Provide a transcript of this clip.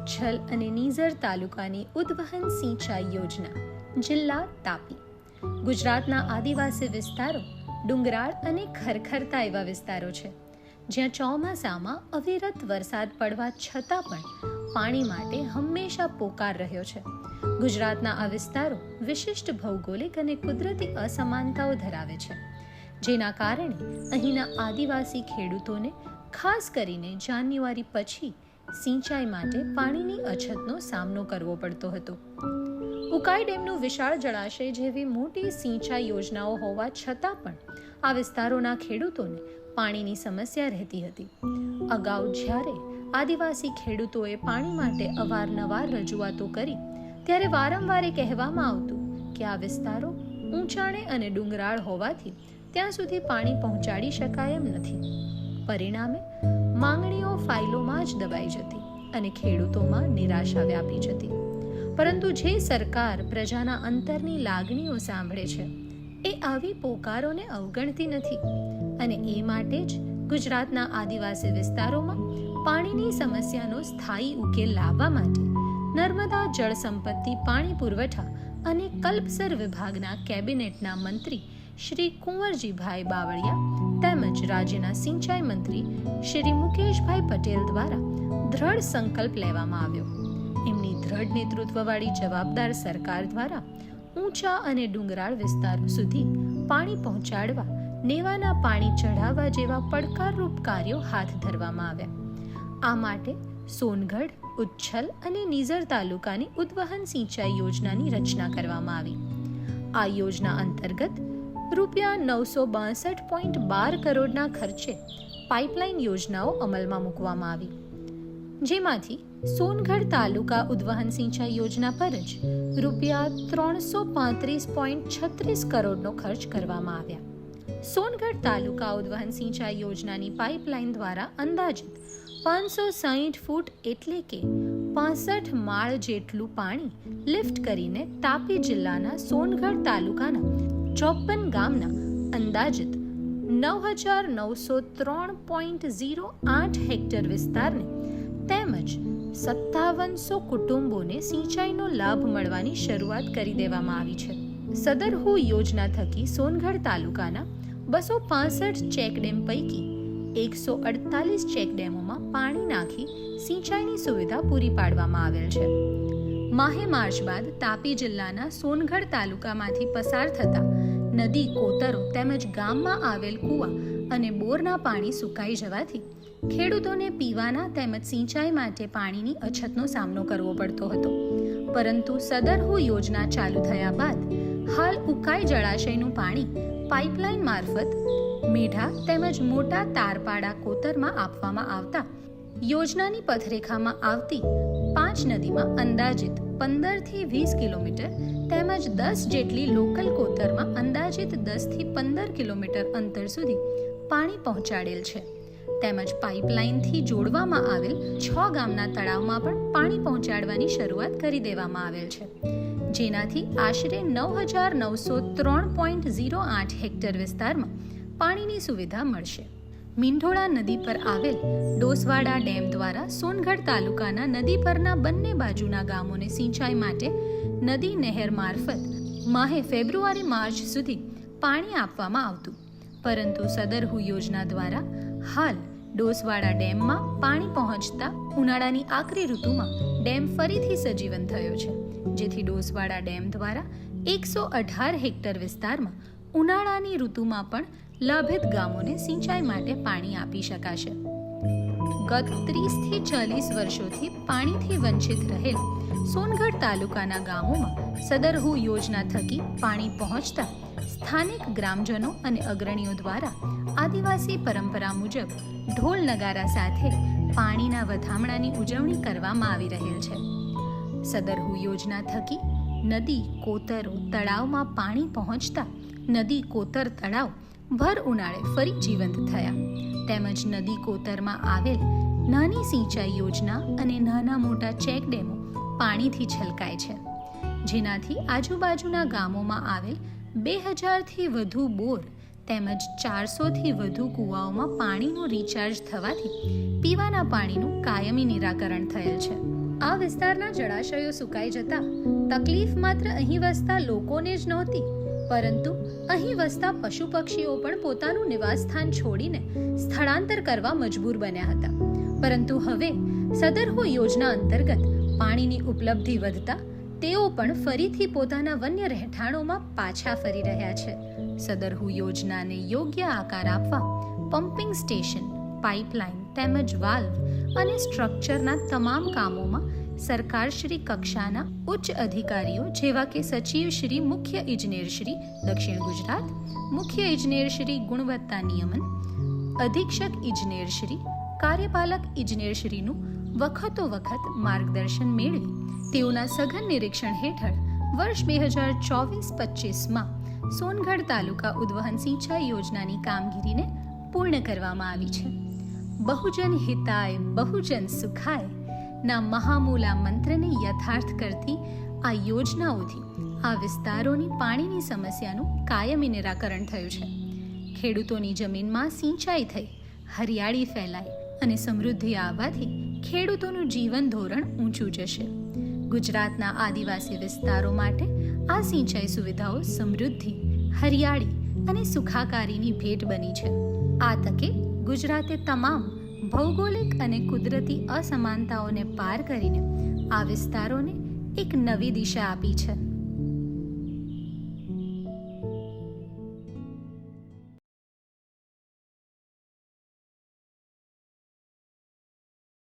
ઉચ્છલ અને નીઝર તાલુકાની ઉદ્વહન સિંચાઈ યોજના. જિલ્લા તાપી. ગુજરાતના આદિવાસી વિસ્તારો ડુંગરાળ અને ખરખરતા એવા વિસ્તારો છે, જ્યાં ચોમાસામાં અવિરત વરસાદ પડવા છતાં પણ પાણી માટે હંમેશા પોકાર રહ્યો છે. ગુજરાતના આ વિસ્તારો વિશિષ્ટ ભૌગોલિક અને કુદરતી અસમાનતાઓ ધરાવે છે, જેના કારણે અહીંના આદિવાસી ખેડૂતોને ખાસ કરીને જાન્યુઆરી પછી સિંચાઈ માટે પાણીની અછતનો સામનો કરવો પડતો હતો. ઉકાઈ ડેમનું વિશાળ જળાશય જેવી મોટી સિંચાઈ યોજનાઓ હોવા છતાં પણ આ વિસ્તારોના ખેડૂતોને પાણીની સમસ્યા રહેતી હતી. અગાઉ જ્યારે આદિવાસી ખેડૂતોએ પાણી માટે અવારનવાર રજૂઆતો કરી, ત્યારે વારંવાર કહેવામાં આવતું કે આ વિસ્તારો ઊંચાણે અને ડુંગરાળ હોવાથી ત્યાં સુધી પાણી પહોંચાડી શકાય એમ નથી. પરિણામે માંગણીઓ ફાઇલોમાં જ દબાઈ જતી અને ખેડૂતોમાં નિરાશા વ્યાપી જતી. પરંતુ જે સરકાર પ્રજાના અંતરની લાગણીઓ સાંભળે છે, એ આવી પોકારોને અવગણતી નથી અને એ માટે જ ગુજરાતના આદિવાસી વિસ્તારોમાં પાણીની સમસ્યાનો સ્થાયી ઉકેલ લાવવા માટે નર્મદા જળ સંપત્તિ પાણી પુરવઠા અને કલ્પસર વિભાગના કેબિનેટના મંત્રી શ્રી કુંવરજીભાઈ બાવળિયા તેમજ રાજ્યના સિંચાઈ મંત્રી શ્રી મુકેશભાઈ પટેલ દ્વારા દ્રઢ સંકલ્પ લેવામાં આવ્યો. એમની દ્રઢ નેતૃત્વવાળી જવાબદાર સરકાર દ્વારા ઊંચા અને ડુંગરાળ વિસ્તારો સુધી પાણી પહોંચાડવા, નેવાના પાણી ચઢાવવા જેવા પડકારરૂપ કાર્યો હાથ ધરવામાં આવ્યા. આ માટે સોનગઢ, ઉચ્છલ અને નીઝર તાલુકાની ઉદ્વહન સિંચાઈ યોજનાની રચના કરવામાં આવી. આ યોજના અંતર્ગત રૂપિયા 962.12 કરોડના ખર્ચે પાઇપલાઇન યોજનાઓ અમલમાં મૂકવામાં આવી, જેમાંથી સોનગઢ તાલુકા ઉદ્વહન સિંચાઈ યોજના પર જ રૂપિયા 335.36 કરોડનો ખર્ચ કરવામાં આવ્યા. સોનગઢ તાલુકા ઉદ્વહન સિંચાઈ યોજનાની પાઇપલાઇન દ્વારા અંદાજિત 560 ફૂટ એટલે કે 65 માળ જેટલું પાણી લિફ્ટ કરીને તાપી જિલ્લાના સોનગઢ તાલુકાના 54 ગામના અંદાજિત 9,903.08 હેક્ટર વિસ્તારને તેમજ 5700 કુટુંબોને સિંચાઈનો લાભ મળવાની શરૂઆત કરી દેવામાં આવી છે. સદરહુ યોજના થકી સોનગઢ તાલુકાના 265 ચેકડેમ પૈકી 148 ચેકડેમોમાં પાણી નાખી સિંચાઈની સુવિધા પૂરી પાડવામાં આવેલ છે. માહે માર્ચ બાદ તાપી જિલ્લાના સોનગઢ તાલુકામાંથી પસાર થતા નદી, કોતરો તેમજ ગામમાં આવેલ કૂવા અને બોરના પાણી સુકાઈ જવાથી ખેડૂતોને પીવાના તેમજ સિંચાઈ માટે પાણીની અછતનો સામનો કરવો પડતો હતો. પરંતુ સદરહુ યોજના ચાલુ થયા બાદ હાલ ઉકાઈ જળાશયનું પાણી પાઇપલાઇન મારફત મેઢા તેમજ મોટા તારપાડા કોતરમાં આપવામાં આવતા યોજનાની પથરેખામાં આવતી 5 નદીમાં અંદાજિત 15 થી 20 કિલોમીટર તેમજ 10 જેટલી લોકલ કોતરમાં અંદાજિત 10 થી 15 કિલોમીટર અંતર સુધી પાણી પહોંચાડેલ છે. તેમજ પાઇપલાઇનથી જોડવામાં આવેલ 6 ગામના તળાવમાં પણ પાણી પહોંચાડવાની શરૂઆત કરી દેવામાં આવેલ છે, જેનાથી આશરે 9,903.08 હેક્ટર વિસ્તારમાં પાણીની સુવિધા મળશે. મીંઢોળા નદી પર આવેલ ડોસવાડા ડેમ દ્વારા સોનગઢ તાલુકાના નદી પરના બંને બાજુના ગામોને સિંચાઈ માટે નદી નહેર મારફત માહે ફેબ્રુઆરી-માર્ચ સુધી પાણી આપવામાં આવતું. પરંતુ સદરહુ યોજના દ્વારા હાલ ડોસવાડા ડેમમાં પાણી પહોંચતા ઉનાળાની આકરી ઋતુમાં ડેમ ફરીથી સજીવન થયો છે, જેથી ડોસવાડા ડેમ દ્વારા 118 હેક્ટર વિસ્તારમાં ઉનાળાની ઋતુમાં પણ લાભિત ગામોને સિંચાઈ માટે પાણી આપી શકાશે. ગત 30 થી 40 વર્ષોથી પાણીથી વંચિત રહેલ સોનગઢ તાલુકાના ગામોમાં સદરહુ યોજના થકી પાણી પહોંચતા સ્થાનિક ગ્રામજનો અને અગ્રણીઓ દ્વારા આદિવાસી પરંપરા મુજબ ઢોલ નગારા સાથે પાણીના વધામણાની ઉજવણી કરવામાં આવી રહેલ છે. સદરહુ યોજના થકી નદી, કોતરો, તળાવમાં પાણી પહોંચતા નદી, કોતર, તળાવ ભર ઉનાળે ફરી જીવંત થયા. તેમજ નદી, કોતરમાં આવેલ નાની સિંચાઈ યોજના અને નાના મોટા ચેકડેમો પાણીથી છલકાય છે, જેનાથી આજુબાજુના ગામોમાં આવેલ 2000થી વધુ બોર તેમજ 400થી વધુ કૂવાઓમાં પાણીનું રિચાર્જ થવાથી પીવાના પાણીનું કાયમી નિરાકરણ થયેલ છે. આ વિસ્તારના જળાશયો સુકાઈ જતા તકલીફ માત્ર અહીં વસતા લોકોને જ નહોતી, પરંતુ અહીં વસતા પશુ પક્ષીઓ પણ પોતાનું નિવાસસ્થાન છોડીને સ્થળાંતર કરવા મજબૂર બન્યા હતા. પરંતુ હવે સદરહુ યોજના અંતર્ગત પાણીની ઉપલબ્ધિ વધતા તેઓ પણ ફરીથી પોતાના વન્ય રહેઠાણોમાં પાછા ફરી રહ્યા છે. સદરહુ યોજનાને યોગ્ય આકાર આપવા પમ્પિંગ સ્ટેશન, પાઇપલાઇન તેમજ વાલ્વ અને સ્ટ્રક્ચરના તમામ કામોમાં સરકારશ્રી કક્ષાના ઉચ્ચ અધિકારીઓ જેવા કે સચિવ શ્રી, મુખ્ય ઇજનેર શ્રી દક્ષિણ ગુજરાત, મુખ્ય ઇજનેર શ્રી ગુણવત્તા નિયમન, અધિક્ષક ઇજનેર શ્રી, કાર્યપાલક ઇજનેર શ્રીનું વખતોવખત માર્ગદર્શન મેળવી તેઓના સઘન નિરીક્ષણ હેઠળ વર્ષ 2024-25માં સોનગઢ તાલુકા ઉદ્વહન સિંચાઈ યોજનાની કામગીરીને પૂર્ણ કરવામાં આવી છે. બહુજન હિતાય બહુજન સુખાય ના મહામૂલા મંત્રને યથાર્થ કરતી આ યોજનાઓથી આ વિસ્તારોની પાણીની સમસ્યાનું કાયમી નિરાકરણ થયું છે. ખેડૂતોની જમીનમાં સિંચાઈ થઈ, હરિયાળી ફેલાય અને સમૃદ્ધિ આવવાથી ખેડૂતોનું જીવન ધોરણ ઊંચું જશે. ગુજરાતના આદિવાસી વિસ્તારો માટે આ સિંચાઈ સુવિધાઓ સમૃદ્ધિ, હરિયાળી અને સુખાકારીની ભેટ બની છે. આ તકે ગુજરાતે તમામ ભૌગોલિક અને કુદરતી અસમાનતાઓને પાર કરીને આ વિસ્તારોને એક નવી દિશા આપી છે.